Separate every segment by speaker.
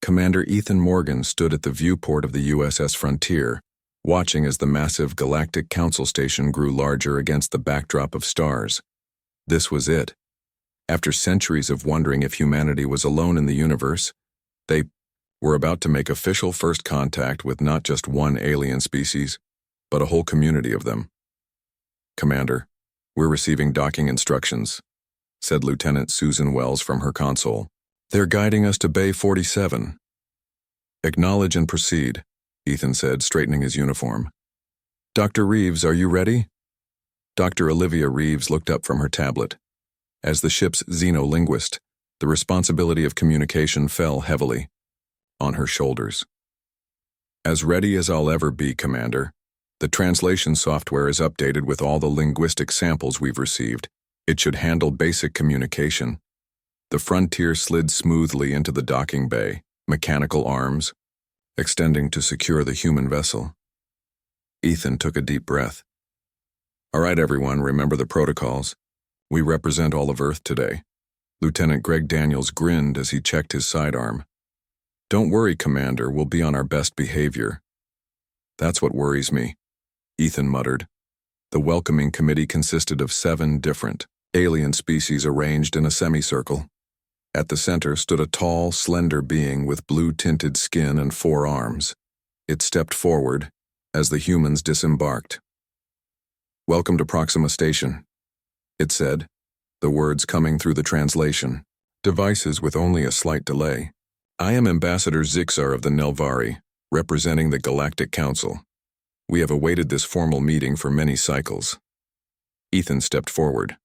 Speaker 1: Commander Ethan Morgan stood at the viewport of the USS Frontier, watching as the massive Galactic Council station grew larger against the backdrop of stars. This was it. After centuries of wondering if humanity was alone in the universe, they were about to make official first contact with not just one alien species, but a whole community of them. "Commander, we're receiving docking instructions," said Lieutenant Susan Wells from her console. "They're guiding us to Bay 47. "Acknowledge and proceed," Ethan said, straightening his uniform. "Dr. Reeves, are you ready?" Dr. Olivia Reeves looked up from her tablet. As the ship's xenolinguist, the responsibility of communication fell heavily on her shoulders. "As ready as I'll ever be, Commander. The translation software is updated with all the linguistic samples we've received. It should handle basic communication." The Frontier slid smoothly into the docking bay, mechanical arms extending to secure the human vessel. Ethan took a deep breath. "All right, everyone, remember the protocols. We represent all of Earth today." Lieutenant Greg Daniels grinned as he checked his sidearm. "Don't worry, Commander, we'll be on our best behavior." "That's what worries me," Ethan muttered. The welcoming committee consisted of 7 different alien species arranged in a semicircle. At the center stood a tall, slender being with blue-tinted skin and 4 arms. It stepped forward as the humans disembarked. "Welcome to Proxima Station," it said, the words coming through the translation devices with only a slight delay. "I am Ambassador Zixar of the Nelvari, representing the Galactic Council. We have awaited this formal meeting for many cycles." Ethan stepped forward.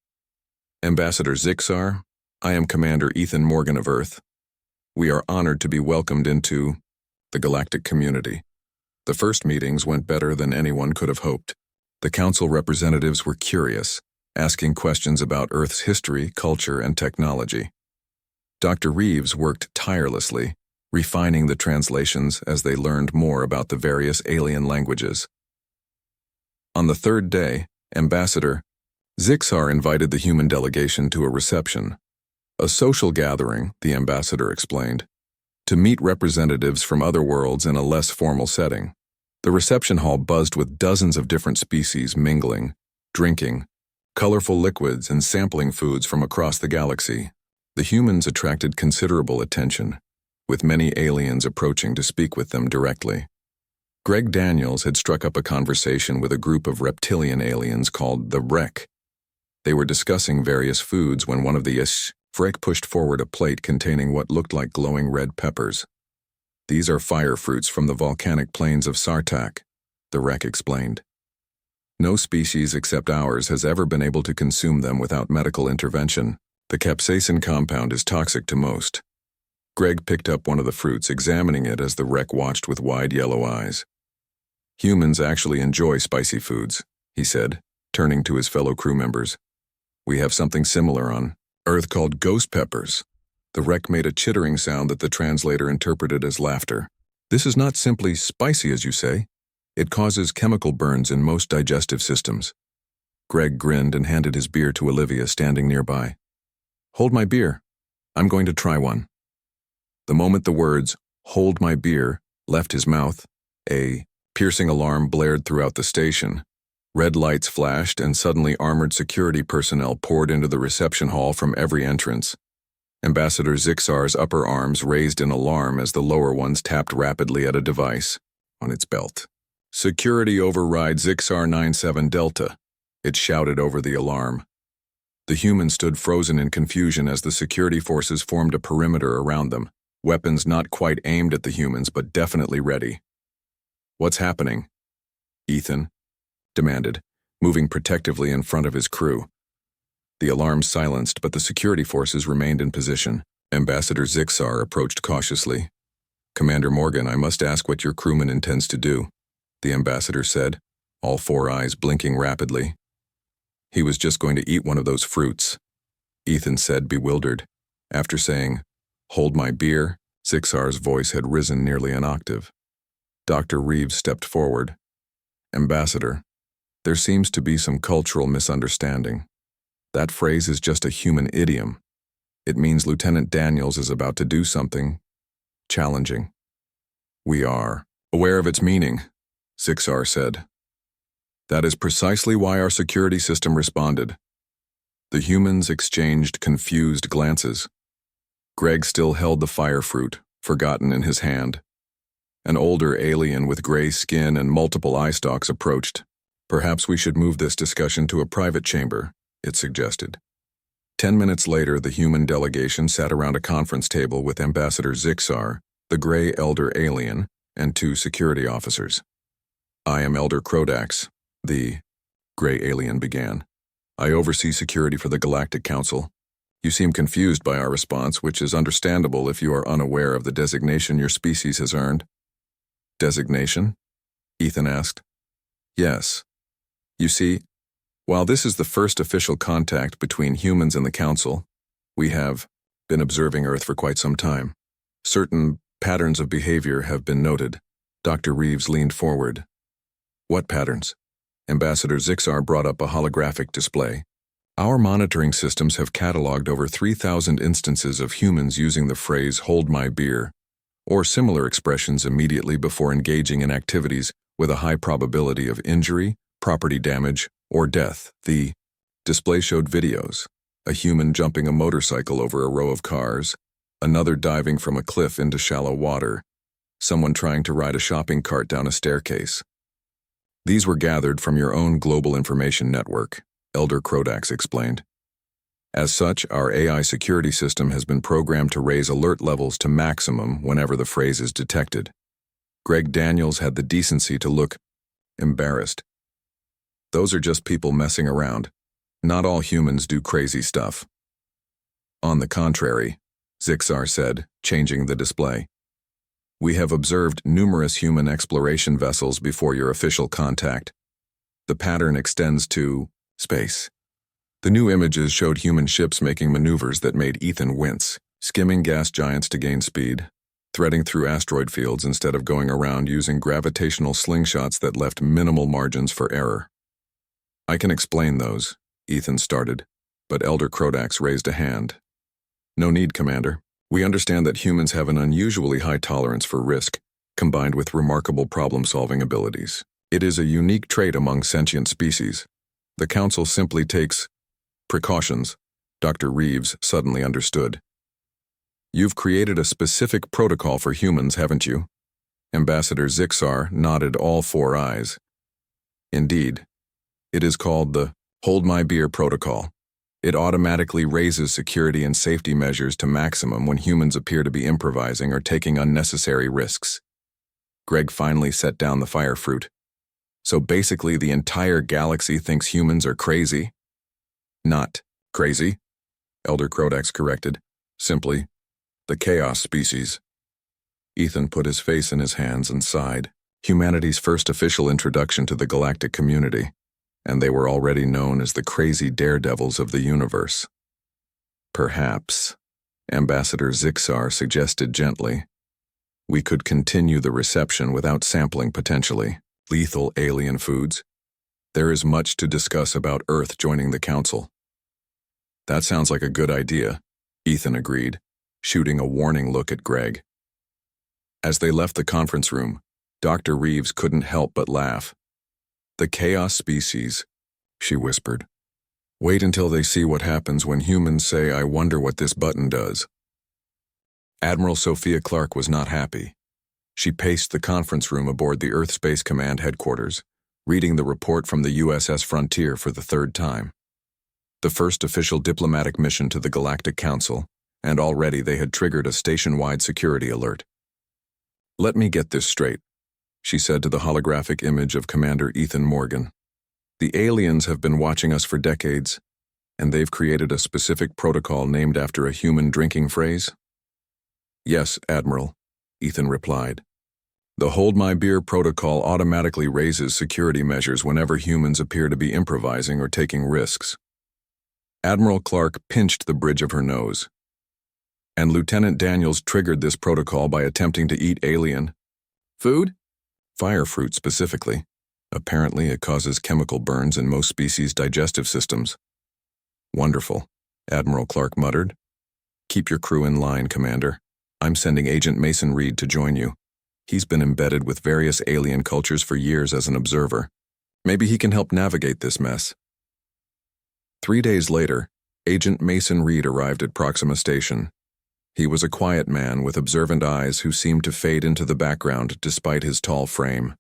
Speaker 1: "Ambassador Zixar, I am Commander Ethan Morgan of Earth. We are honored to be welcomed into the galactic community." The first meetings went better than anyone could have hoped. The council representatives were curious, asking questions about Earth's history, culture, and technology. Dr. Reeves worked tirelessly, refining the translations as they learned more about the various alien languages. On the 3rd day, Ambassador Zixar invited the human delegation to a reception. "A social gathering," the ambassador explained, "to meet representatives from other worlds in a less formal setting." The reception hall buzzed with dozens of different species mingling, drinking, colorful liquids, and sampling foods from across the galaxy. The humans attracted considerable attention, with many aliens approaching to speak with them directly. Greg Daniels had struck up a conversation with a group of reptilian aliens called the Wreck. They were discussing various foods when one of the HFY pushed forward a plate containing what looked like glowing red peppers. "These are fire fruits from the volcanic plains of Sartak," the Wreck explained. "No species except ours has ever been able to consume them without medical intervention. The capsaicin compound is toxic to most." Greg picked up one of the fruits, examining it as the Wreck watched with wide yellow eyes. "Humans actually enjoy spicy foods," he said, turning to his fellow crew members. "We have something similar on Earth called ghost peppers." The Wreck made a chittering sound that the translator interpreted as laughter. "This is not simply spicy, as you say. It causes chemical burns in most digestive systems." Greg grinned and handed his beer to Olivia, standing nearby. "Hold my beer. I'm going to try one." The moment the words, "hold my beer," left his mouth, a piercing alarm blared throughout the station. Red lights flashed, and suddenly armored security personnel poured into the reception hall from every entrance. Ambassador Zixar's upper arms raised in alarm as the lower ones tapped rapidly at a device on its belt. "Security override Zixar 97 Delta," it shouted over the alarm. The humans stood frozen in confusion as the security forces formed a perimeter around them, weapons not quite aimed at the humans but definitely ready. "What's happening?" Ethan demanded, moving protectively in front of his crew. The alarm silenced, but the security forces remained in position. Ambassador Zixar approached cautiously. "Commander Morgan, I must ask what your crewman intends to do," the ambassador said, all 4 eyes blinking rapidly. "He was just going to eat one of those fruits," Ethan said, bewildered. After saying, "Hold my beer," Zixar's voice had risen nearly an octave. Dr. Reeves stepped forward. "Ambassador, there seems to be some cultural misunderstanding. That phrase is just a human idiom. It means Lieutenant Daniels is about to do something challenging. We are aware of its meaning, Zixar said. That is precisely why our security system responded. The humans exchanged confused glances. Greg still held the fire fruit, forgotten in his hand. An older alien with gray skin and multiple eye stalks approached. Perhaps we should move this discussion to a private chamber, it suggested. 10 minutes later, the human delegation sat around a conference table with Ambassador Zixar, the gray elder alien, and 2 security officers. I am Elder Krodax, the gray alien began. I oversee security for the Galactic Council. You seem confused by our response, which is understandable if you are unaware of the designation your species has earned. Designation? Ethan asked. Yes. You see, while this is the first official contact between humans and the Council, we have been observing Earth for quite some time. Certain patterns of behavior have been noted. Dr. Reeves leaned forward. What patterns? Ambassador Zixar brought up a holographic display. Our monitoring systems have cataloged over 3,000 instances of humans using the phrase "hold my beer," or similar expressions immediately before engaging in activities with a high probability of injury, property damage, or death. The display showed videos, a human jumping a motorcycle over a row of cars, another diving from a cliff into shallow water, someone trying to ride a shopping cart down a staircase. These were gathered from your own global information network, Elder Krodax explained. As such, our AI security system has been programmed to raise alert levels to maximum whenever the phrase is detected. Greg Daniels had the decency to look embarrassed. Those are just people messing around. Not all humans do crazy stuff. On the contrary, Zixar said, changing the display. We have observed numerous human exploration vessels before your official contact. The pattern extends to space. The new images showed human ships making maneuvers that made Ethan wince, skimming gas giants to gain speed, threading through asteroid fields instead of going around using gravitational slingshots that left minimal margins for error. I can explain those, Ethan started, but Elder Krodax raised a hand. No need, Commander. We understand that humans have an unusually high tolerance for risk, combined with remarkable problem-solving abilities. It is a unique trait among sentient species. The Council simply takes precautions. Dr. Reeves suddenly understood. You've created a specific protocol for humans, haven't you? Ambassador Zixar nodded, all 4 eyes. Indeed. It is called the Hold My Beer Protocol. It automatically raises security and safety measures to maximum when humans appear to be improvising or taking unnecessary risks. Greg finally set down the fire fruit. So basically the entire galaxy thinks humans are crazy? Not crazy, Elder Krodax corrected. Simply, the chaos species. Ethan put his face in his hands and sighed. Humanity's first official introduction to the galactic community, and they were already known as the crazy daredevils of the universe. Perhaps, Ambassador Zixar suggested gently, we could continue the reception without sampling potentially lethal alien foods. There is much to discuss about Earth joining the Council. That sounds like a good idea, Ethan agreed, shooting a warning look at Greg. As they left the conference room, Dr. Reeves couldn't help but laugh. The chaos species, she whispered. Wait until they see what happens when humans say, I wonder what this button does. Admiral Sophia Clark was not happy. She paced the conference room aboard the Earth Space Command headquarters, reading the report from the USS Frontier for the 3rd time. The first official diplomatic mission to the Galactic Council, and already they had triggered a station-wide security alert. Let me get this straight, she said to the holographic image of Commander Ethan Morgan. The aliens have been watching us for decades, and they've created a specific protocol named after a human drinking phrase? Yes, Admiral, Ethan replied. The Hold My Beer protocol automatically raises security measures whenever humans appear to be improvising or taking risks. Admiral Clark pinched the bridge of her nose. And Lieutenant Daniels triggered this protocol by attempting to eat alien food? Fire fruit specifically. Apparently it causes chemical burns in most species' digestive systems. Wonderful, Admiral Clark muttered. Keep your crew in line, Commander. I'm sending Agent Mason Reed to join you. He's been embedded with various alien cultures for years as an observer. Maybe he can help navigate this mess. 3 days later, Agent Mason Reed arrived at Proxima Station. He was a quiet man with observant eyes who seemed to fade into the background despite his tall frame.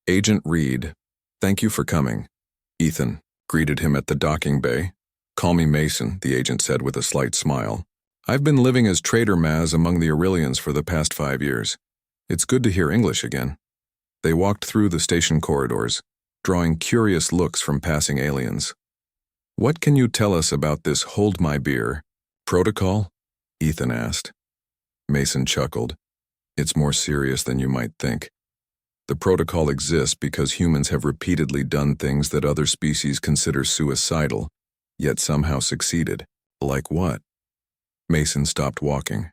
Speaker 1: Agent Reed, thank you for coming. Ethan greeted him at the docking bay. Call me Mason, the agent said with a slight smile. I've been living as Trader Maz among the Aurelians for the past 5 years. It's good to hear English again. They walked through the station corridors, drawing curious looks from passing aliens. What can you tell us about this hold my beer protocol? Ethan asked. Mason chuckled. It's more serious than you might think. The protocol exists because humans have repeatedly done things that other species consider suicidal, yet somehow succeeded. Like what? Mason stopped walking.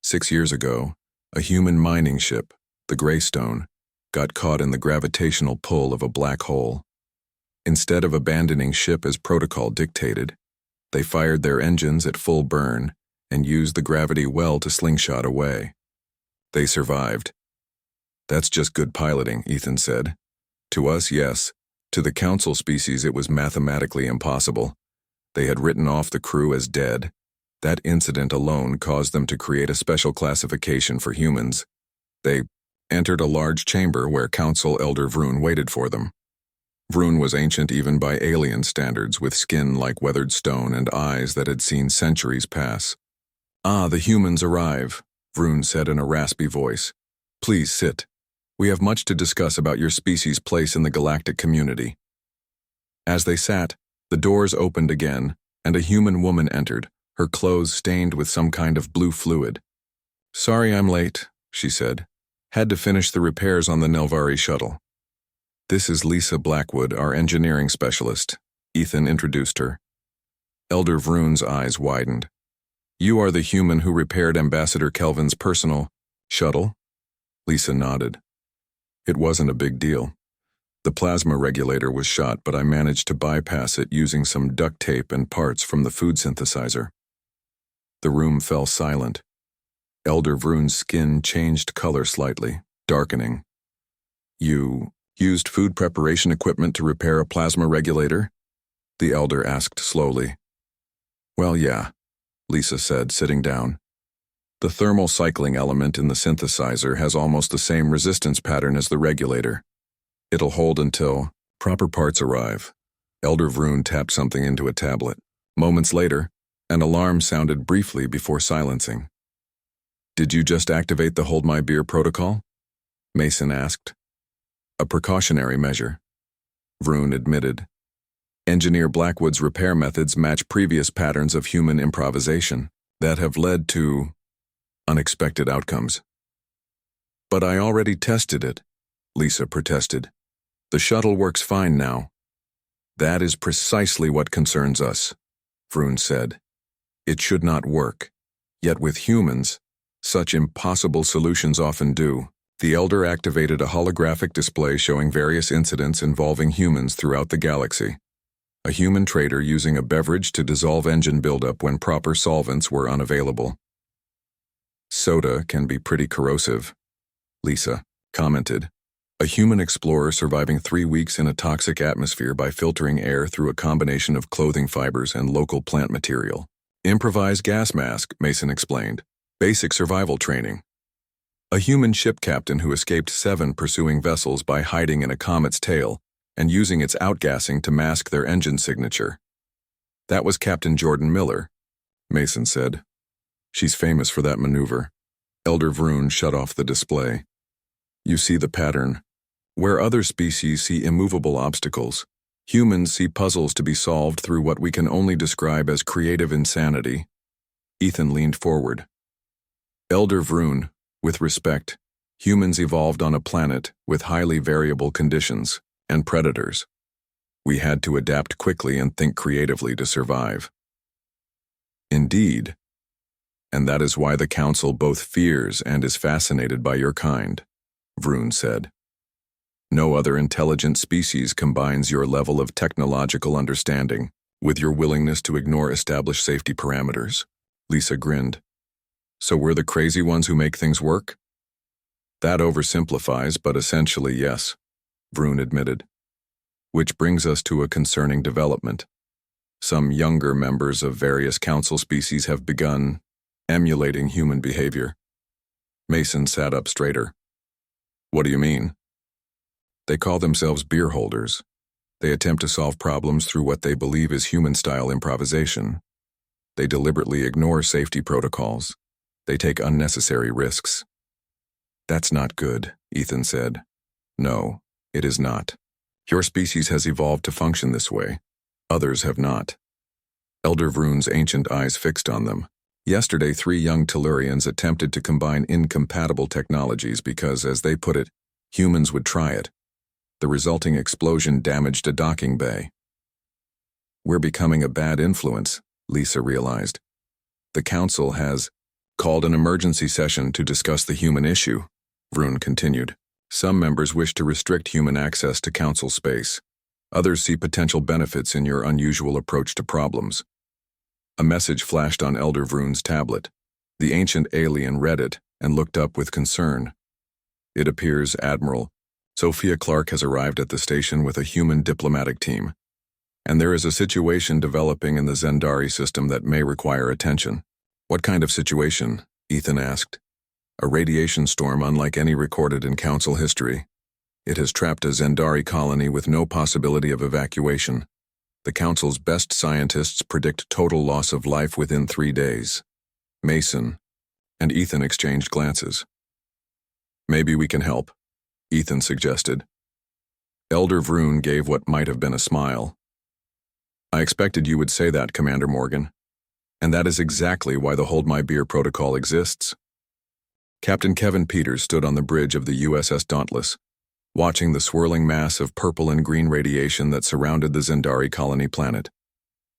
Speaker 1: 6 years ago, a human mining ship, the Greystone, got caught in the gravitational pull of a black hole. Instead of abandoning ship as protocol dictated, they fired their engines at full burn and used the gravity well to slingshot away. They survived. That's just good piloting, Ethan said. To us, yes. To the council species, it was mathematically impossible. They had written off the crew as dead. That incident alone caused them to create a special classification for humans. They entered a large chamber where Council Elder Vroon waited for them. Vroon was ancient even by alien standards, with skin like weathered stone and eyes that had seen centuries pass. Ah, the humans arrive, Vroon said in a raspy voice. Please sit. We have much to discuss about your species' place in the galactic community. As they sat, the doors opened again, and a human woman entered, her clothes stained with some kind of blue fluid. Sorry I'm late, she said. Had to finish the repairs on the Nelvari shuttle. This is Lisa Blackwood, our engineering specialist. Ethan introduced her. Elder Vroon's eyes widened. You are the human who repaired Ambassador Kelvin's personal shuttle? Lisa nodded. It wasn't a big deal. The plasma regulator was shot, but I managed to bypass it using some duct tape and parts from the food synthesizer. The room fell silent. Elder Vroon's skin changed color slightly, darkening. You used food preparation equipment to repair a plasma regulator? The elder asked slowly. Well, yeah, Lisa said, sitting down. The thermal cycling element in the synthesizer has almost the same resistance pattern as the regulator. It'll hold until proper parts arrive. Elder Vroon tapped something into a tablet. Moments later, an alarm sounded briefly before silencing. Did you just activate the Hold My Beer protocol? Mason asked. A precautionary measure, Vroon admitted. Engineer Blackwood's repair methods match previous patterns of human improvisation that have led to unexpected outcomes. But I already tested it, Lisa protested. The shuttle works fine now. That is precisely what concerns us, Vroon said. It should not work. Yet with humans, such impossible solutions often do. The elder activated a holographic display showing various incidents involving humans throughout the galaxy. A human trader using a beverage to dissolve engine buildup when proper solvents were unavailable. Soda can be pretty corrosive, Lisa commented. A human explorer surviving 3 weeks in a toxic atmosphere by filtering air through a combination of clothing fibers and local plant material. Improvised gas mask, Mason explained. Basic survival training. A human ship captain who escaped 7 pursuing vessels by hiding in a comet's tail and using its outgassing to mask their engine signature. That was Captain Jordan Miller, Mason said. She's famous for that maneuver. Elder Vroon shut off the display. You see the pattern. Where other species see immovable obstacles, humans see puzzles to be solved through what we can only describe as creative insanity. Ethan leaned forward. Elder Vroon, with respect, humans evolved on a planet with highly variable conditions and predators. We had to adapt quickly and think creatively to survive. Indeed. And that is why the Council both fears and is fascinated by your kind, Vroon said. No other intelligent species combines your level of technological understanding with your willingness to ignore established safety parameters. Lisa grinned. So we're the crazy ones who make things work? That oversimplifies, but essentially yes, Vroon admitted. Which brings us to a concerning development. Some younger members of various council species have begun emulating human behavior. Mason sat up straighter. What do you mean? They call themselves beer holders. They attempt to solve problems through what they believe is human-style improvisation. They deliberately ignore safety protocols. They take unnecessary risks. That's not good, Ethan said. No, it is not. Your species has evolved to function this way. Others have not. Elder Vroon's ancient eyes fixed on them. Yesterday, 3 young Tellurians attempted to combine incompatible technologies because, as they put it, humans would try it. The resulting explosion damaged a docking bay. We're becoming a bad influence, Lisa realized. The council has called an emergency session to discuss the human issue, Vroon continued. Some members wish to restrict human access to council space. Others see potential benefits in your unusual approach to problems. A message flashed on Elder Vroon's tablet. The ancient alien read it and looked up with concern. It appears, Admiral, Sophia Clark has arrived at the station with a human diplomatic team, and there is a situation developing in the Zendari system that may require attention. What kind of situation? Ethan asked. A radiation storm unlike any recorded in Council history. It has trapped a Zendari colony with no possibility of evacuation. The Council's best scientists predict total loss of life within 3 days. Mason and Ethan exchanged glances. Maybe we can help, Ethan suggested. Elder Vroon gave what might have been a smile. I expected you would say that, Commander Morgan. And that is exactly why the Hold My Beer protocol exists. Captain Kevin Peters stood on the bridge of the USS Dauntless, watching the swirling mass of purple and green radiation that surrounded the Zendari colony planet.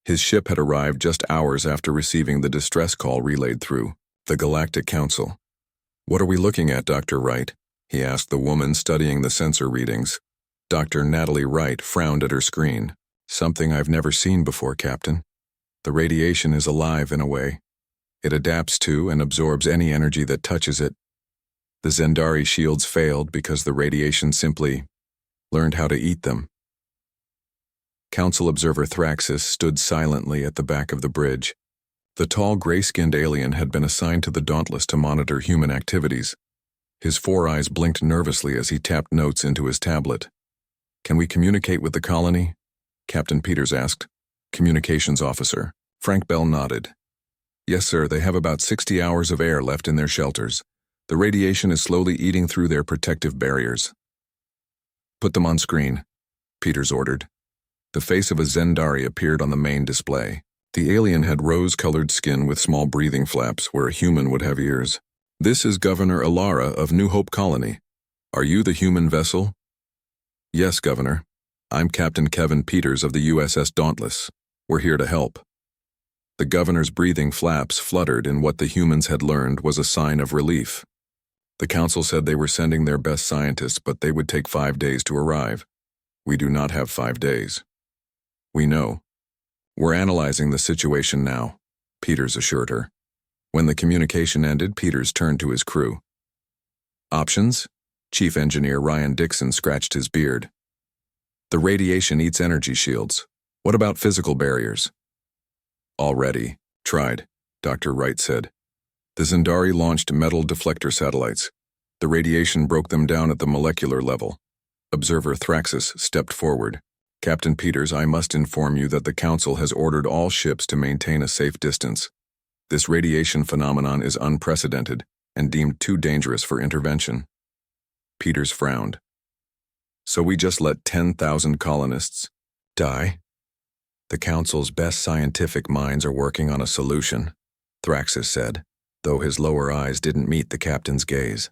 Speaker 1: His ship had arrived just hours after receiving the distress call relayed through the Galactic Council. What are we looking at, Dr. Wright? He asked the woman studying the sensor readings. Dr. Natalie Wright frowned at her screen. Something I've never seen before, Captain. The radiation is alive in a way. It adapts to and absorbs any energy that touches it. The Zendari shields failed because the radiation simply learned how to eat them. Council Observer Thraxis stood silently at the back of the bridge. The tall, gray-skinned alien had been assigned to the Dauntless to monitor human activities. His 4 eyes blinked nervously as he tapped notes into his tablet. Can we communicate with the colony? Captain Peters asked. Communications officer. Frank Bell nodded. Yes, sir, they have about 60 hours of air left in their shelters. The radiation is slowly eating through their protective barriers. Put them on screen, Peters ordered. The face of a Zendari appeared on the main display. The alien had rose-colored skin with small breathing flaps where a human would have ears. This is Governor Alara of New Hope Colony. Are you the human vessel? Yes, Governor. I'm Captain Kevin Peters of the USS Dauntless. We're here to help. The governor's breathing flaps fluttered in what the humans had learned was a sign of relief. The council said they were sending their best scientists, but they would take 5 days to arrive. We do not have 5 days. We know. We're analyzing the situation now, Peters assured her. When the communication ended, Peters turned to his crew. Options? Chief Engineer Ryan Dixon scratched his beard. The radiation eats energy shields. What about physical barriers? Already tried, Dr. Wright said. The Zendari launched metal deflector satellites. The radiation broke them down at the molecular level. Observer Thraxis stepped forward. Captain Peters, I must inform you that the Council has ordered all ships to maintain a safe distance. This radiation phenomenon is unprecedented and deemed too dangerous for intervention. Peters frowned. So we just let 10,000 colonists die? The Council's best scientific minds are working on a solution, Thraxis said, though his lower eyes didn't meet the captain's gaze.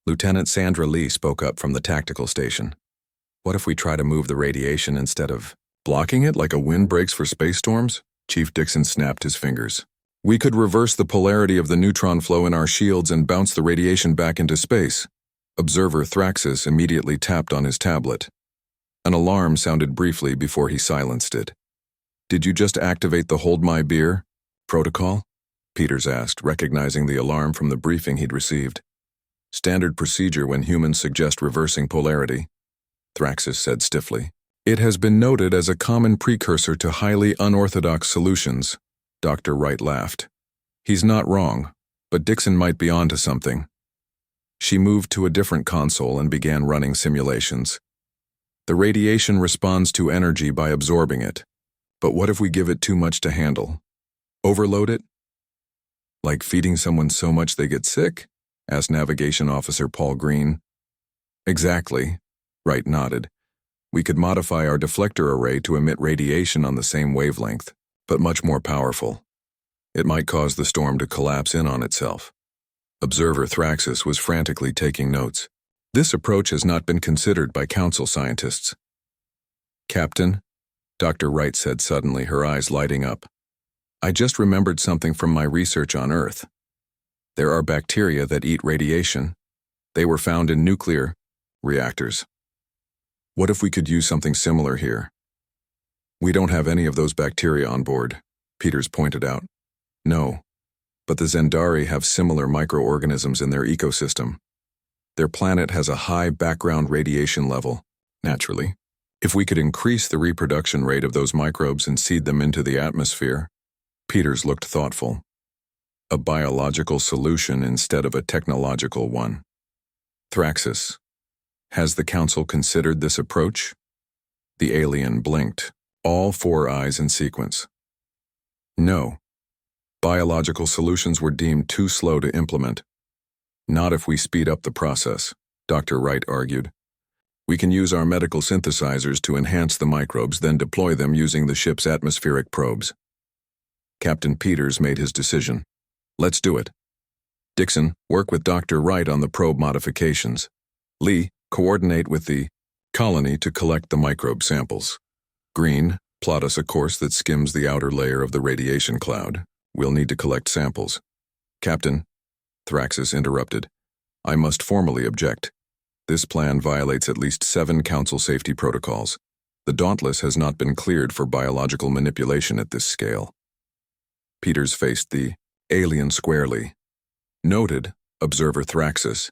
Speaker 1: Lieutenant Sandra Lee spoke up from the tactical station. What if we try to move the radiation instead of blocking it like a wind breaks for space storms? Chief Dixon snapped his fingers. We could reverse the polarity of the neutron flow in our shields and bounce the radiation back into space. Observer Thraxis immediately tapped on his tablet. An alarm sounded briefly before he silenced it. Did you just activate the Hold My Beer protocol? Peters asked, recognizing the alarm from the briefing he'd received. Standard procedure when humans suggest reversing polarity, Thraxus said stiffly. It has been noted as a common precursor to highly unorthodox solutions, Dr. Wright laughed. He's not wrong, but Dixon might be onto something. She moved to a different console and began running simulations. The radiation responds to energy by absorbing it. But what if we give it too much to handle? Overload it? Like feeding someone so much they get sick? Asked Navigation Officer Paul Green. Exactly, Wright nodded. We could modify our deflector array to emit radiation on the same wavelength, but much more powerful. It might cause the storm to collapse in on itself. Observer Thraxus was frantically taking notes. This approach has not been considered by council scientists. Captain, Dr. Wright said suddenly, her eyes lighting up. I just remembered something from my research on Earth. There are bacteria that eat radiation. They were found in nuclear reactors. What if we could use something similar here? We don't have any of those bacteria on board, Peters pointed out. No, but the Zendari have similar microorganisms in their ecosystem. Their planet has a high background radiation level, naturally. If we could increase the reproduction rate of those microbes and seed them into the atmosphere, Peters looked thoughtful. A biological solution instead of a technological one. Thraxus, has the council considered this approach? The alien blinked, all four eyes in sequence. No. Biological solutions were deemed too slow to implement. Not if we speed up the process, Dr. Wright argued. We can use our medical synthesizers to enhance the microbes, then deploy them using the ship's atmospheric probes. Captain Peters made his decision. Let's do it. Dixon, work with Dr. Wright on the probe modifications. Lee, coordinate with the colony to collect the microbe samples. Green, plot us a course that skims the outer layer of the radiation cloud. We'll need to collect samples. Captain, Thraxus interrupted. I must formally object. This plan violates at least 7 council safety protocols. The Dauntless has not been cleared for biological manipulation at this scale. Peters faced the alien squarely. Noted, Observer Thraxus,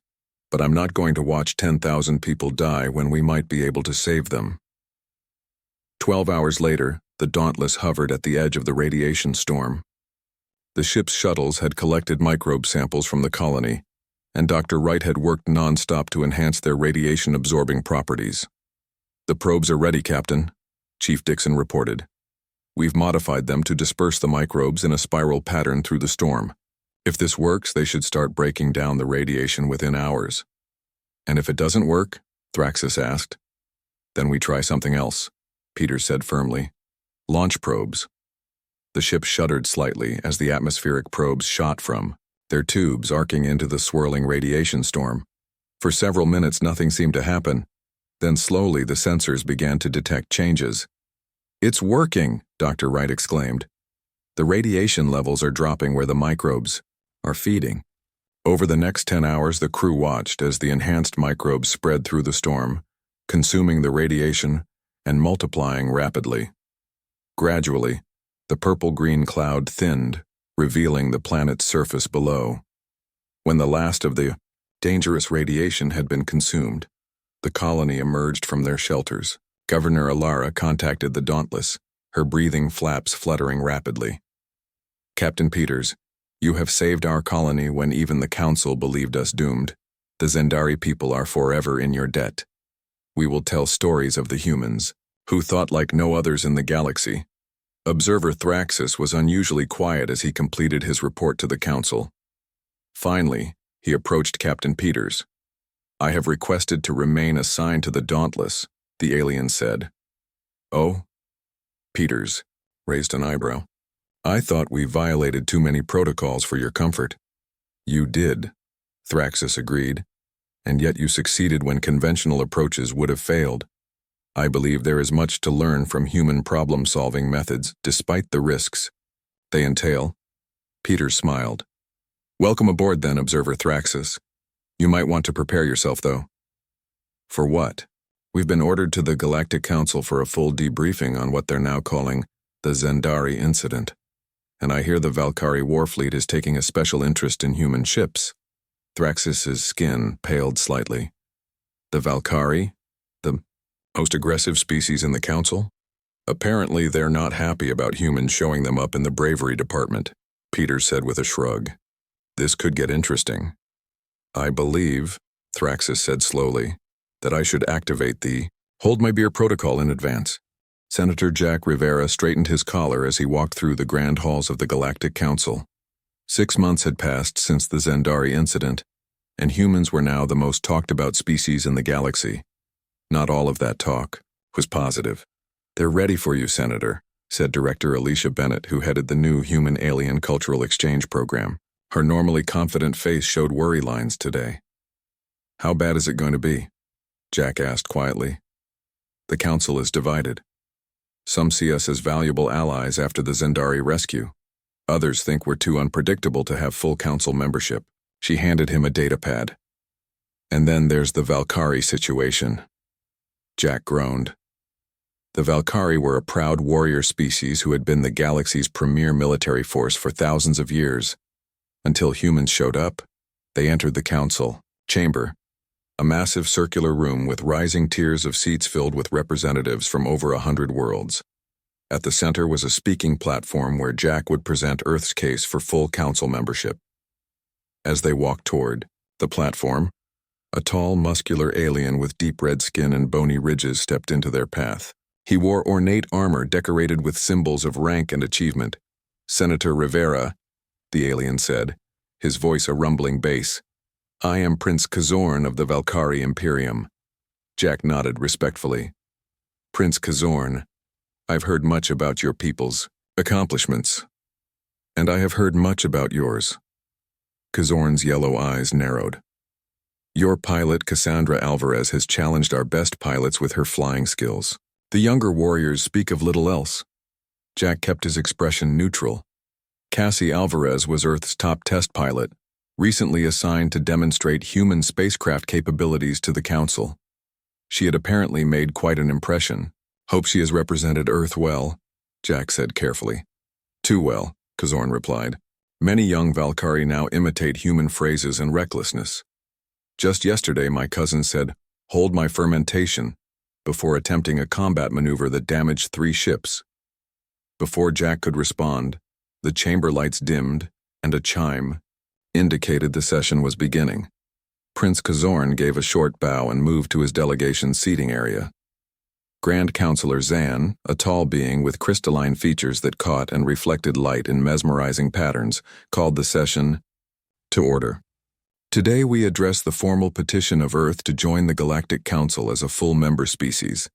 Speaker 1: but I'm not going to watch 10,000 people die when we might be able to save them. 12 hours later, the Dauntless hovered at the edge of the radiation storm. The ship's shuttles had collected microbe samples from the colony, and Dr. Wright had worked non-stop to enhance their radiation-absorbing properties. The probes are ready, Captain, Chief Dixon reported. We've modified them to disperse the microbes in a spiral pattern through the storm. If this works, they should start breaking down the radiation within hours. And if it doesn't work, Thraxus asked, then we try something else, Peters said firmly. Launch probes. The ship shuddered slightly as the atmospheric probes shot from, their tubes arcing into the swirling radiation storm. For several minutes nothing seemed to happen. Then slowly the sensors began to detect changes. It's working, Dr. Wright exclaimed. The radiation levels are dropping where the microbes are feeding. Over the next 10 hours the crew watched as the enhanced microbes spread through the storm, consuming the radiation and multiplying rapidly. Gradually, the purple-green cloud thinned, revealing the planet's surface below. When the last of the dangerous radiation had been consumed, the colony emerged from their shelters. Governor Alara contacted the Dauntless, her breathing flaps fluttering rapidly. Captain Peters, you have saved our colony when even the Council believed us doomed. The Zendari people are forever in your debt. We will tell stories of the humans, who thought like no others in the galaxy. Observer Thraxus was unusually quiet as he completed his report to the Council. Finally, he approached Captain Peters. I have requested to remain assigned to the Dauntless, the alien said. Oh? Peters raised an eyebrow. I thought we violated too many protocols for your comfort. You did, Thraxus agreed, and yet you succeeded when conventional approaches would have failed. I believe there is much to learn from human problem-solving methods despite the risks they entail. Peters smiled. Welcome aboard then, Observer Thraxus. You might want to prepare yourself, though. For what? We've been ordered to the Galactic Council for a full debriefing on what they're now calling the Zendari incident. And I hear the Valkyrie Warfleet is taking a special interest in human ships. Thraxis's skin paled slightly. The Valkyrie? The most aggressive species in the Council? Apparently they're not happy about humans showing them up in the bravery department, Peter said with a shrug. This could get interesting. I believe, Thraxis said slowly, that I should activate the hold my beer protocol in advance. Senator Jack Rivera straightened his collar as he walked through the grand halls of the Galactic Council. 6 months had passed since the Zendari incident, and humans were now the most talked about species in the galaxy. Not all of that talk was positive. They're ready for you, Senator, said Director Alicia Bennett, who headed the new Human-Alien Cultural Exchange Program. Her normally confident face showed worry lines today. How bad is it going to be? Jack asked quietly. The Council is divided. Some see us as valuable allies after the Zendari rescue. Others think we're too unpredictable to have full Council membership. She handed him a datapad. And then there's the Valkyrie situation. Jack groaned. The Valkyrie were a proud warrior species who had been the galaxy's premier military force for thousands of years. Until humans showed up, they entered the Council chamber, a massive circular room with rising tiers of seats filled with representatives from over 100 worlds. At the center was a speaking platform where Jack would present Earth's case for full Council membership. As they walked toward the platform, a tall, muscular alien with deep red skin and bony ridges stepped into their path. He wore ornate armor decorated with symbols of rank and achievement. Senator Rivera, the alien said, his voice a rumbling bass. I am Prince Kazorn of the Valkyrie Imperium. Jack nodded respectfully. Prince Kazorn, I've heard much about your people's accomplishments, and I have heard much about yours. Kazorn's yellow eyes narrowed. Your pilot, Cassandra Alvarez, has challenged our best pilots with her flying skills. The younger warriors speak of little else. Jack kept his expression neutral. Cassie Alvarez was Earth's top test pilot, recently assigned to demonstrate human spacecraft capabilities to the Council. She had apparently made quite an impression. Hope she has represented Earth well, Jack said carefully. Too well, Kazorn replied. Many young Valkyrie now imitate human phrases and recklessness. Just yesterday my cousin said, "Hold my fermentation," before attempting a combat maneuver that damaged 3 ships. Before Jack could respond, the chamber lights dimmed, and a chime indicated the session was beginning. Prince Kazorn gave a short bow and moved to his delegation's seating area. Grand Counselor Zan, a tall being with crystalline features that caught and reflected light in mesmerizing patterns, called the session to order. Today we address the formal petition of Earth to join the Galactic Council as a full member species.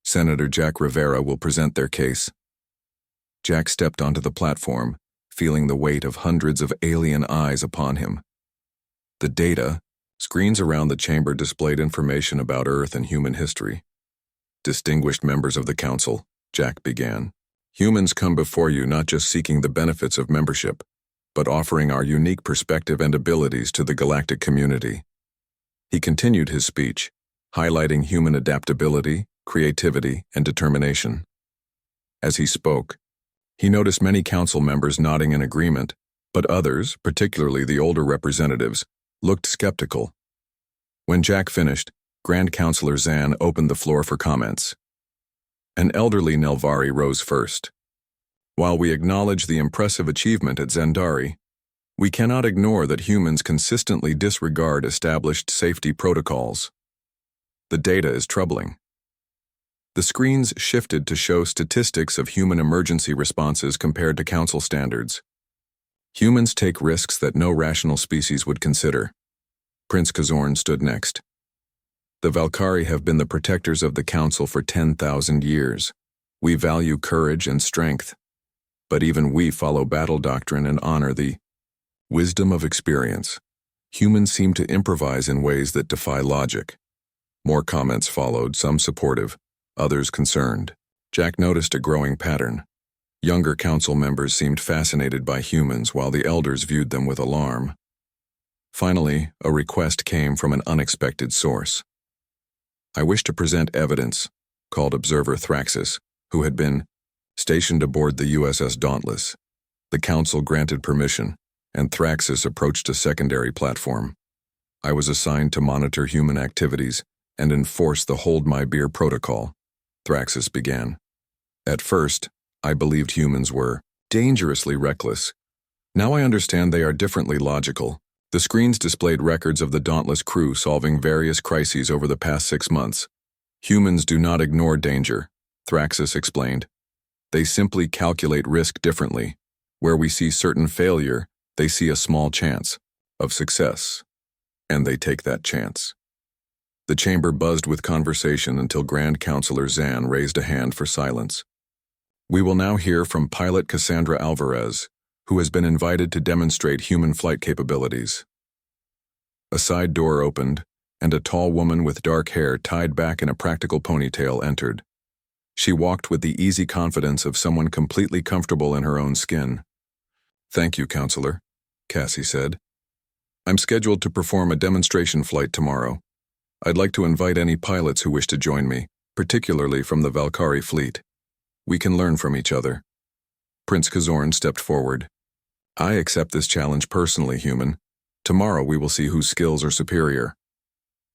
Speaker 1: Senator Jack Rivera will present their case. Jack stepped onto the platform, feeling the weight of hundreds of alien eyes upon him. The data, screens around the chamber displayed information about Earth and human history. Distinguished members of the Council, Jack began. Humans come before you not just seeking the benefits of membership, but offering our unique perspective and abilities to the galactic community. He continued his speech, highlighting human adaptability, creativity, and determination. As he spoke, he noticed many council members nodding in agreement, but others, particularly the older representatives, looked skeptical. When Jack finished, Grand Counselor Zan opened the floor for comments. An elderly Nelvari rose first. While we acknowledge the impressive achievement at Zendari, we cannot ignore that humans consistently disregard established safety protocols. The data is troubling. The screens shifted to show statistics of human emergency responses compared to Council standards. Humans take risks that no rational species would consider. Prince Kazorn stood next. The Valkyrie have been the protectors of the Council for 10,000 years. We value courage and strength, but even we follow battle doctrine and honor the wisdom of experience. Humans seem to improvise in ways that defy logic. More comments followed, some supportive, others concerned. Jack noticed a growing pattern. Younger council members seemed fascinated by humans while the elders viewed them with alarm. Finally, a request came from an unexpected source. I wish to present evidence, called Observer Thraxis, who had been stationed aboard the USS Dauntless. The council granted permission, and Thraxus approached a secondary platform. I was assigned to monitor human activities and enforce the Hold My Beer protocol, Thraxus began. At first, I believed humans were dangerously reckless. Now I understand they are differently logical. The screens displayed records of the dauntless crew solving various crises over the past 6 months. Humans do not ignore danger, Thraxus explained. They simply calculate risk differently. Where we see certain failure, they see a small chance of success, and they take that chance. The chamber buzzed with conversation until Grand Counselor Zan raised a hand for silence. We will now hear from pilot Cassandra Alvarez, who has been invited to demonstrate human flight capabilities. A side door opened, and a tall woman with dark hair tied back in a practical ponytail entered. She walked with the easy confidence of someone completely comfortable in her own skin. "Thank you, Counselor," Cassie said. "I'm scheduled to perform a demonstration flight tomorrow. I'd like to invite any pilots who wish to join me, particularly from the Valkyrie fleet. We can learn from each other." Prince Kazorn stepped forward. "I accept this challenge personally, human. Tomorrow we will see whose skills are superior."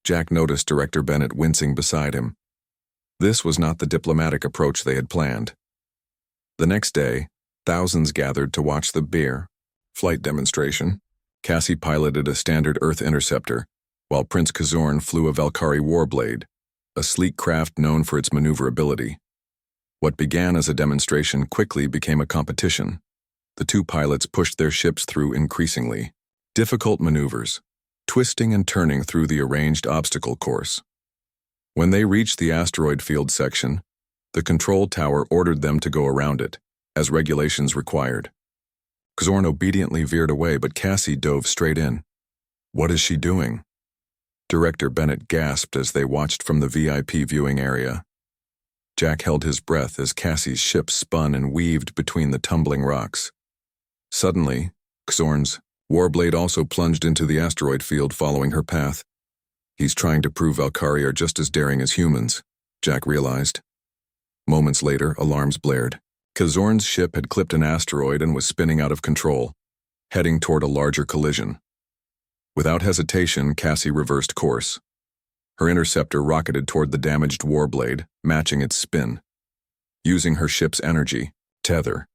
Speaker 1: Jack noticed Director Bennett wincing beside him. This was not the diplomatic approach they had planned. The next day, thousands gathered to watch the beer flight demonstration. Cassie piloted a standard Earth interceptor, while Prince Kazorn flew a Valkyrie warblade, a sleek craft known for its maneuverability. What began as a demonstration quickly became a competition. The two pilots pushed their ships through increasingly difficult maneuvers, twisting and turning through the arranged obstacle course. When they reached the asteroid field section, the control tower ordered them to go around it, as regulations required. Kazorn obediently veered away, but Cassie dove straight in. "What is she doing?" Director Bennett gasped as they watched from the VIP viewing area. Jack held his breath as Cassie's ship spun and weaved between the tumbling rocks. Suddenly, Kazorn's warblade also plunged into the asteroid field following her path. He's trying to prove Valkyrie are just as daring as humans, Jack realized. Moments later, alarms blared. Kazorn's ship had clipped an asteroid and was spinning out of control, heading toward a larger collision. Without hesitation, Cassie reversed course. Her interceptor rocketed toward the damaged warblade, matching its spin. Using her ship's energy, tether,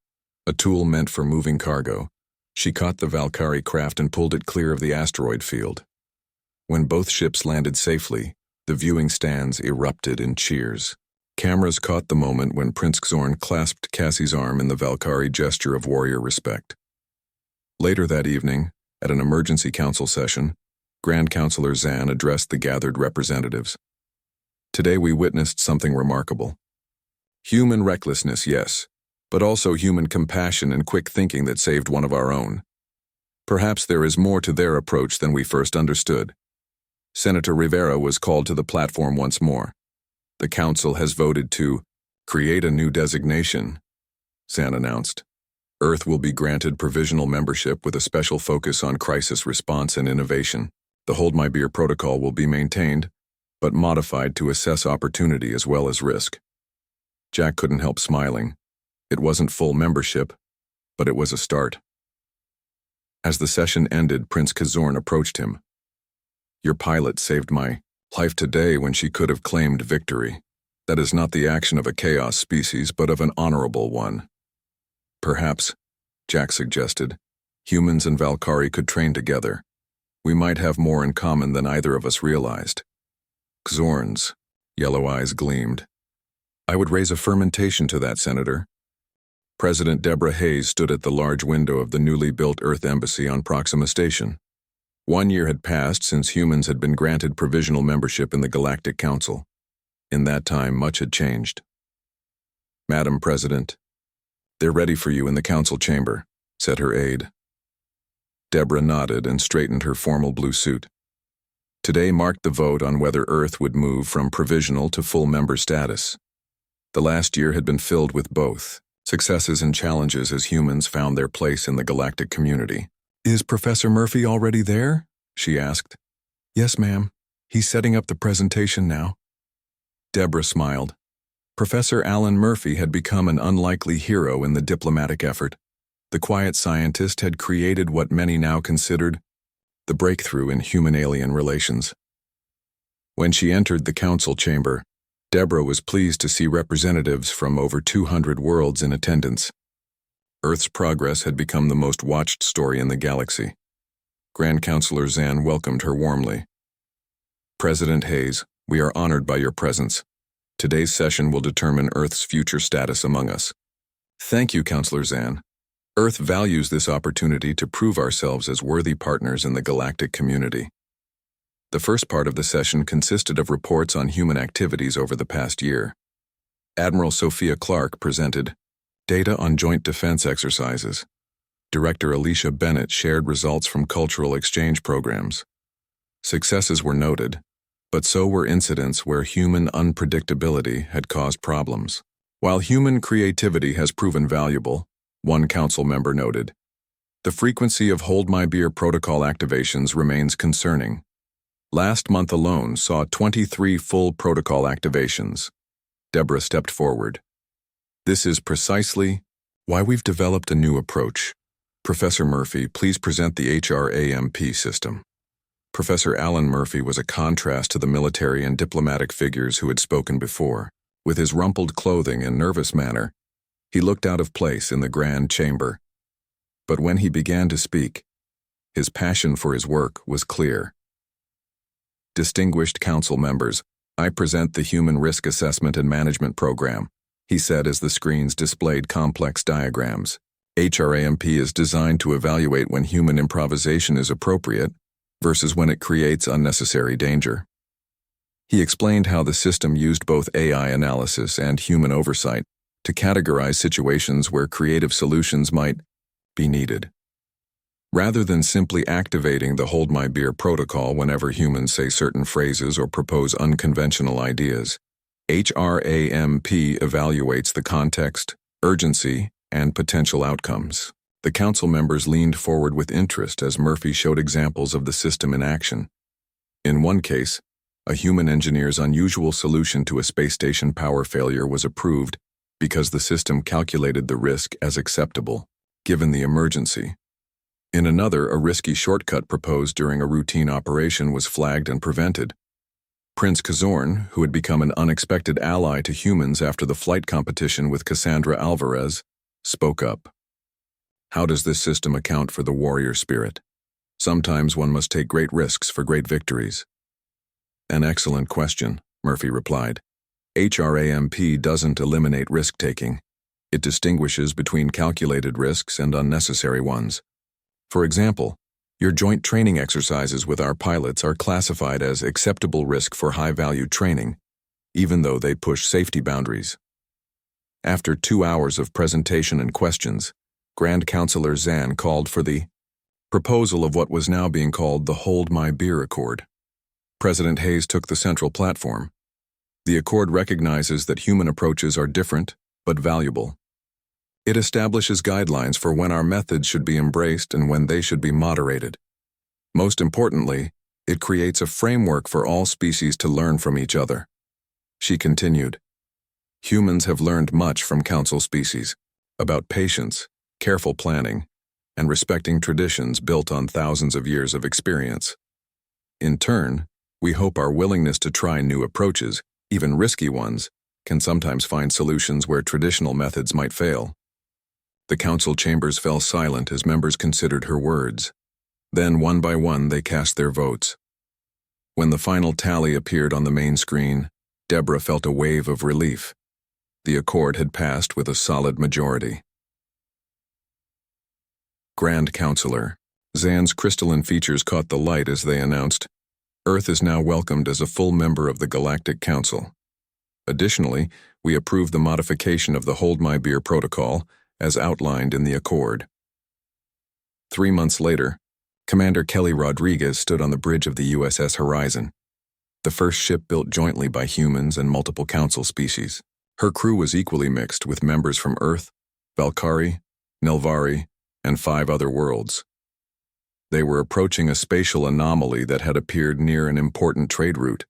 Speaker 1: a tool meant for moving cargo, she caught the Valkyrie craft and pulled it clear of the asteroid field. When both ships landed safely, the viewing stands erupted in cheers. Cameras caught the moment when Prince Kazorn clasped Cassie's arm in the Valkyrie gesture of warrior respect. Later that evening, at an emergency council session, Grand Counselor Zan addressed the gathered representatives. "Today we witnessed something remarkable. Human recklessness, yes, but also human compassion and quick thinking that saved one of our own. Perhaps there is more to their approach than we first understood." Senator Rivera was called to the platform once more. "The council has voted to create a new designation," Zan announced. "Earth will be granted provisional membership with a special focus on crisis response and innovation. The Hold My Beer protocol will be maintained, but modified to assess opportunity as well as risk." Jack couldn't help smiling. It wasn't full membership, but it was a start. As the session ended, Prince Kazorn approached him. "Your pilot saved my life today when she could have claimed victory. That is not the action of a chaos species, but of an honorable one." "Perhaps," Jack suggested, "humans and Valkyrie could train together. We might have more in common than either of us realized." Kazorn's yellow eyes gleamed. "I would raise a fermentation to that, Senator." President Deborah Hayes stood at the large window of the newly built Earth Embassy on Proxima Station. 1 year had passed since humans had been granted provisional membership in the Galactic Council. In that time, much had changed. "Madam President, they're ready for you in the council chamber," said her aide. Deborah nodded and straightened her formal blue suit. Today marked the vote on whether Earth would move from provisional to full member status. The last year had been filled with both successes and challenges as humans found their place in the galactic community. "Is Professor Murphy already there?" she asked. "Yes, ma'am. He's setting up the presentation now." Deborah smiled. Professor Alan Murphy had become an unlikely hero in the diplomatic effort. The quiet scientist had created what many now considered the breakthrough in human-alien relations. When she entered the council chamber, Deborah was pleased to see representatives from over 200 worlds in attendance. Earth's progress had become the most watched story in the galaxy. Grand Counselor Zan welcomed her warmly. President Hayes, we are honored by your presence. Today's session will determine Earth's future status among us. Thank you, Counselor Zan. Earth values this opportunity to prove ourselves as worthy partners in the galactic community. The first part of the session consisted of reports on human activities over the past year. Admiral Sophia Clark presented data on joint defense exercises. Director Alicia Bennett shared results from cultural exchange programs. Successes were noted, but so were incidents where human unpredictability had caused problems. While human creativity has proven valuable, one council member noted, the frequency of Hold My Beer protocol activations remains concerning. Last month alone saw 23 full protocol activations. Deborah stepped forward. This is precisely why we've developed a new approach. Professor Murphy, please present the HRAMP system. Professor Alan Murphy was a contrast to the military and diplomatic figures who had spoken before. With his rumpled clothing and nervous manner, he looked out of place in the grand chamber. But when he began to speak, his passion for his work was clear. Distinguished council members, I present the Human Risk Assessment and Management Program, he said as the screens displayed complex diagrams. HRAMP is designed to evaluate when human improvisation is appropriate versus when it creates unnecessary danger. He explained how the system used both AI analysis and human oversight to categorize situations where creative solutions might be needed. Rather than simply activating the Hold My Beer protocol whenever humans say certain phrases or propose unconventional ideas, HRAMP evaluates the context, urgency, and potential outcomes. The council members leaned forward with interest as Murphy showed examples of the system in action. In one case, a human engineer's unusual solution to a space station power failure was approved because the system calculated the risk as acceptable, given the emergency. In another, a risky shortcut proposed during a routine operation was flagged and prevented. Prince Kazorn, who had become an unexpected ally to humans after the flight competition with Cassandra Alvarez, spoke up. How does this system account for the warrior spirit? Sometimes one must take great risks for great victories. An excellent question, Murphy replied. HRAMP doesn't eliminate risk-taking. It distinguishes between calculated risks and unnecessary ones. For example, your joint training exercises with our pilots are classified as acceptable risk for high-value training, even though they push safety boundaries. After 2 hours of presentation and questions, Grand Counselor Zan called for the proposal of what was now being called the Hold My Beer Accord. President Hayes took the central platform. The accord recognizes that human approaches are different, but valuable. It establishes guidelines for when our methods should be embraced and when they should be moderated. Most importantly, it creates a framework for all species to learn from each other. She continued, humans have learned much from council species about patience, careful planning, and respecting traditions built on thousands of years of experience. In turn, we hope our willingness to try new approaches, even risky ones, can sometimes find solutions where traditional methods might fail. The council chambers fell silent as members considered her words. Then, one by one, they cast their votes. When the final tally appeared on the main screen, Deborah felt a wave of relief. The accord had passed with a solid majority. Grand Counselor Zan's crystalline features caught the light as they announced, Earth is now welcomed as a full member of the Galactic Council. Additionally, we approve the modification of the Hold My Beer protocol as outlined in the accord. 3 months later, Commander Kelly Rodriguez stood on the bridge of the USS Horizon, the first ship built jointly by humans and multiple council species. Her crew was equally mixed with members from Earth, Valkyrie, Nelvari, and 5 other worlds. They were approaching a spatial anomaly that had appeared near an important trade route.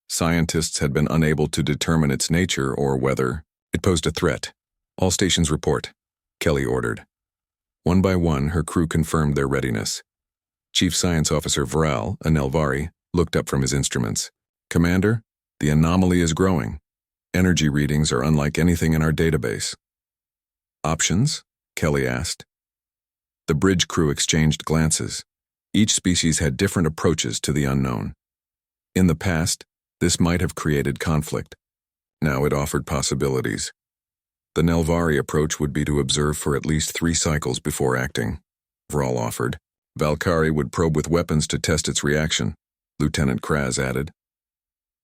Speaker 1: Scientists had been unable to determine its nature or whether it posed a threat. All stations report, Kelly ordered. One by one, her crew confirmed their readiness. Chief Science Officer Vral, a Nelvari, looked up from his instruments. "Commander, the anomaly is growing. Energy readings are unlike anything in our database." "Options?" Kelly asked. The bridge crew exchanged glances. Each species had different approaches to the unknown. In the past, this might have created conflict. Now it offered possibilities. The Nelvari approach would be to observe for at least 3 cycles before acting, Vral offered. Valkyrie would probe with weapons to test its reaction, Lieutenant Kraz added.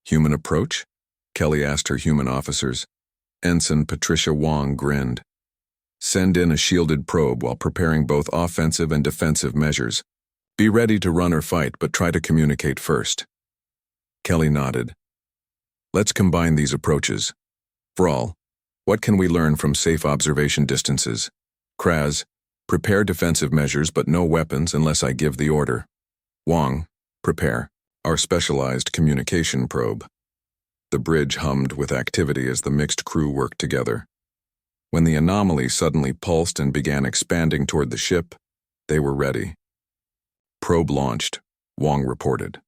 Speaker 1: Human approach? Kelly asked her human officers. Ensign Patricia Wong grinned. Send in a shielded probe while preparing both offensive and defensive measures. Be ready to run or fight, but try to communicate first. Kelly nodded. Let's combine these approaches. Vral, what can we learn from safe observation distances? Kraz, prepare defensive measures but no weapons unless I give the order. Wong, prepare our specialized communication probe. The bridge hummed with activity as the mixed crew worked together. When the anomaly suddenly pulsed and began expanding toward the ship, they were ready. Probe launched, Wong reported.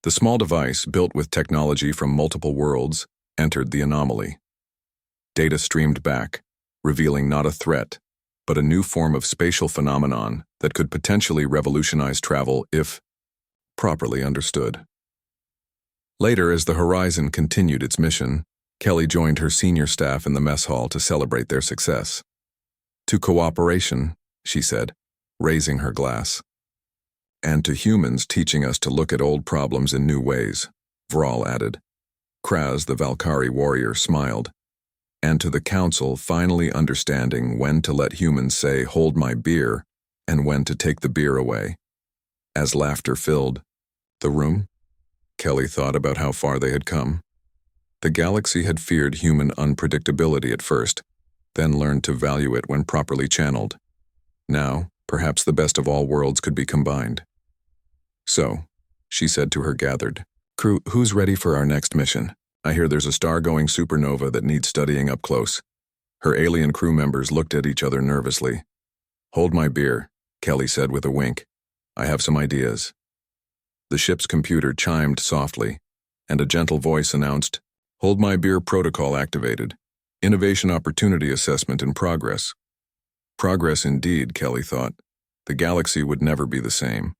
Speaker 1: The small device, built with technology from multiple worlds, entered the anomaly. Data streamed back, revealing not a threat, but a new form of spatial phenomenon that could potentially revolutionize travel if properly understood. Later, as the Horizon continued its mission, Kelly joined her senior staff in the mess hall to celebrate their success. To cooperation, she said, raising her glass. And to humans teaching us to look at old problems in new ways, Vral added. Kraz, the Valkyrie warrior, smiled. And to the council finally understanding when to let humans say, "Hold my beer," and when to take the beer away. As laughter filled the room, Kelly thought about how far they had come. The galaxy had feared human unpredictability at first, then learned to value it when properly channeled. Now, perhaps the best of all worlds could be combined. So, she said to her gathered crew, "Who's ready for our next mission? I hear there's a star-going supernova that needs studying up close." Her alien crew members looked at each other nervously. "Hold my beer," Kelly said with a wink. "I have some ideas." The ship's computer chimed softly, and a gentle voice announced, "Hold my beer protocol activated. Innovation opportunity assessment in progress." Progress indeed, Kelly thought. The galaxy would never be the same.